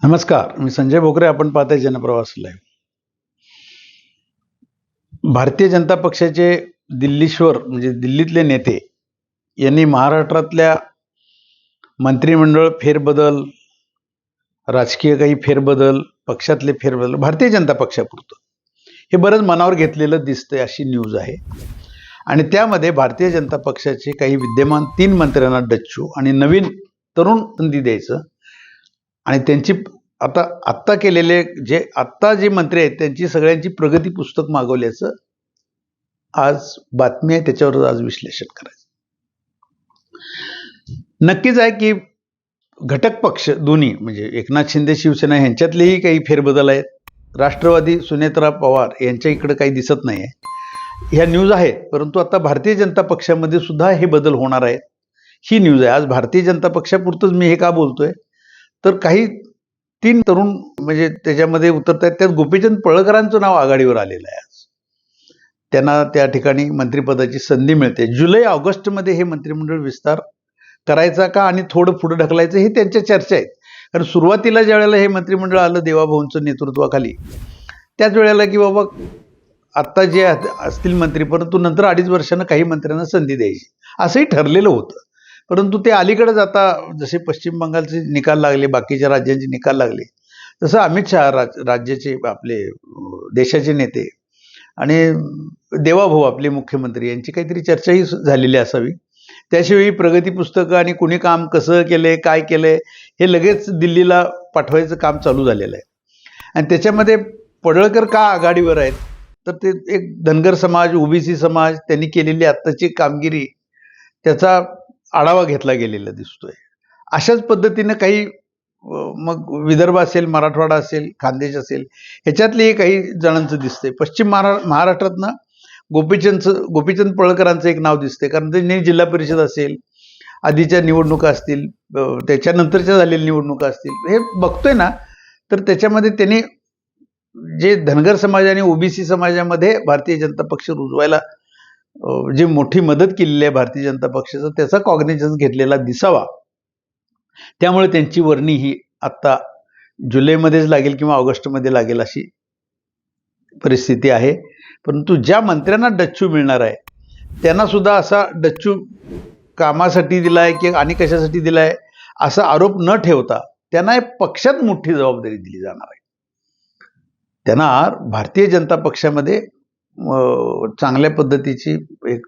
नमस्कार, मी संजय भोकरे. आपण पाहताय जनप्रवास लाईव्ह. भारतीय जनता पक्षाचे दिल्लीश्वर म्हणजे दिल्लीतले नेते यांनी महाराष्ट्रातल्या मंत्रिमंडळ फेरबदल, राजकीय काही फेरबदल, पक्षातले फेरबदल भारतीय जनता पक्षापुरतं हे बरंच मनावर घेतलेलं दिसतंय अशी न्यूज आहे. आणि त्यामध्ये भारतीय जनता पक्षाचे काही विद्यमान 3 मंत्र्यांना डच्चू आणि नवीन तरुण संधी द्यायचं आणि त्यांची आत्ता केलेले जे मंत्री आहेत त्यांची सगळ्यांची प्रगती पुस्तक मागवल्याचं आज बातमी आहे. त्याच्यावर आज विश्लेषण करायचं. नक्कीच आहे की घटक पक्ष दोन्ही म्हणजे एकनाथ शिंदे शिवसेना यांच्यातलेही काही फेरबदल आहेत. राष्ट्रवादी सुनेत्रा पवार यांच्या इकडे काही दिसत नाही आहे. ह्या न्यूज आहेत, परंतु आता भारतीय जनता पक्षामध्ये सुद्धा हे बदल होणार आहेत ही न्यूज आहे. आज भारतीय जनता पक्षापुरतंच मी हे का बोलतोय तर काही 3 तरुण म्हणजे त्याच्यामध्ये उतरत आहेत. त्यात गोपीचंद पळळकरांचं नाव आघाडीवर आलेलं आहे. आज त्यांना त्या ठिकाणी मंत्रिपदाची संधी मिळते. जुलै ऑगस्टमध्ये हे मंत्रिमंडळ विस्तार करायचा का आणि थोडं पुढे ढकलायचं हे त्यांच्या चर्चा आहेत. कारण सुरुवातीला ज्या वेळेला हे मंत्रिमंडळ आलं देवाभाऊंचं नेतृत्वाखाली त्याच वेळेला की बाबा आत्ता जे असतील मंत्री परंतु नंतर 2.5 वर्षानं काही मंत्र्यांना संधी द्यायची असंही ठरलेलं होतं. परंतु ते अलीकडेच आता जसे पश्चिम बंगालचे निकाल लागले, बाकीच्या राज्यांचे निकाल लागले, तसं अमित शहा राज्याचे आपले देशाचे नेते आणि देवाभाऊ आपले मुख्यमंत्री यांची काहीतरी चर्चाही झालेली असावी. त्याशिवाय प्रगती पुस्तकं आणि कुणी काम कसं केलंय काय केलंय हे लगेच दिल्लीला पाठवायचं काम चालू झालेलं आहे. आणि त्याच्यामध्ये पडळकर का आघाडीवर आहेत तर ते एक धनगर समाज, ओबीसी समाज त्यांनी केलेली आत्ताची कामगिरी त्याचा आढावा घेतला गेलेला दिसतोय. अशाच पद्धतीनं काही मग विदर्भ असेल, मराठवाडा असेल, खानदेश असेल ह्याच्यातलेही काही जणांचं दिसतंय. पश्चिम महाराष्ट्रातनं गोपीचंद पळळकरांचं एक नाव दिसतंय. कारण त्यांनी जिल्हा परिषद असेल, आधीच्या निवडणुका असतील, त्याच्यानंतरच्या झालेल्या निवडणुका असतील हे बघतोय ना, तर त्याच्यामध्ये त्यांनी जे धनगर समाज आणि ओबीसी समाजामध्ये भारतीय जनता पक्ष रुजवायला जी मोठी मदत केलेली आहे भारतीय जनता पक्षाचं त्याचा कॉग्निझन्स घेतलेला दिसावा. त्यामुळे त्यांची वर्णी ही आत्ता जुलैमध्येच लागेल किंवा ऑगस्टमध्ये लागेल अशी परिस्थिती आहे. परंतु ज्या मंत्र्यांना डच्चू मिळणार आहे त्यांना सुद्धा असा डच्चू कामासाठी दिलाय की आणि कशासाठी दिलाय असा आरोप न ठेवता त्यांना पक्षात मोठी जबाबदारी दिली जाणार आहे. त्यांना भारतीय जनता पक्षामध्ये चांगल्या पद्धतीची एक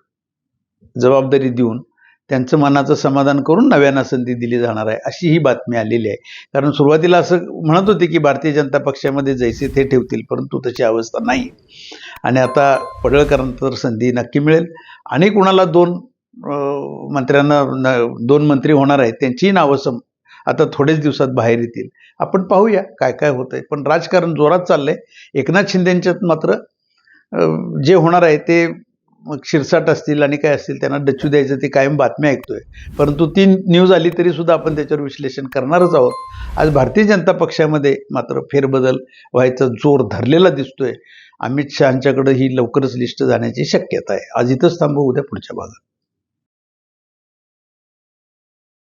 जबाबदारी देऊन त्यांचं मनाचं समाधान करून नव्यानं संधी दिली जाणार आहे अशी ही बातमी आलेली आहे. कारण सुरुवातीला असं म्हणत होते की भारतीय जनता पक्षामध्ये जैसे ते ठेवतील, परंतु तशी अवस्था नाही. आणि आता पडळकरांना तर संधी नक्की मिळेल. आणि कुणाला 2 मंत्री होणार आहेत त्यांचीही नावं आता थोडेच दिवसात बाहेर येतील. आपण पाहूया काय काय होतंय. पण राजकारण जोरात चाललंय. एकनाथ शिंदेंच्यात मात्र जे होणार आहे ते मग शिरसाट असतील आणि काय असतील त्यांना डच्चू द्यायचं ते कायम बातम्या ऐकतोय. परंतु 3 न्यूज आली तरी सुद्धा आपण त्याच्यावर विश्लेषण करणारच आहोत. आज भारतीय जनता पक्षामध्ये मात्र फेरबदल व्हायचा जोर धरलेला दिसतोय. अमित शहांच्याकडे ही लवकरच लिस्ट जाण्याची शक्यता आहे. आज इथंच थांबू, उद्या पुढच्या भागात.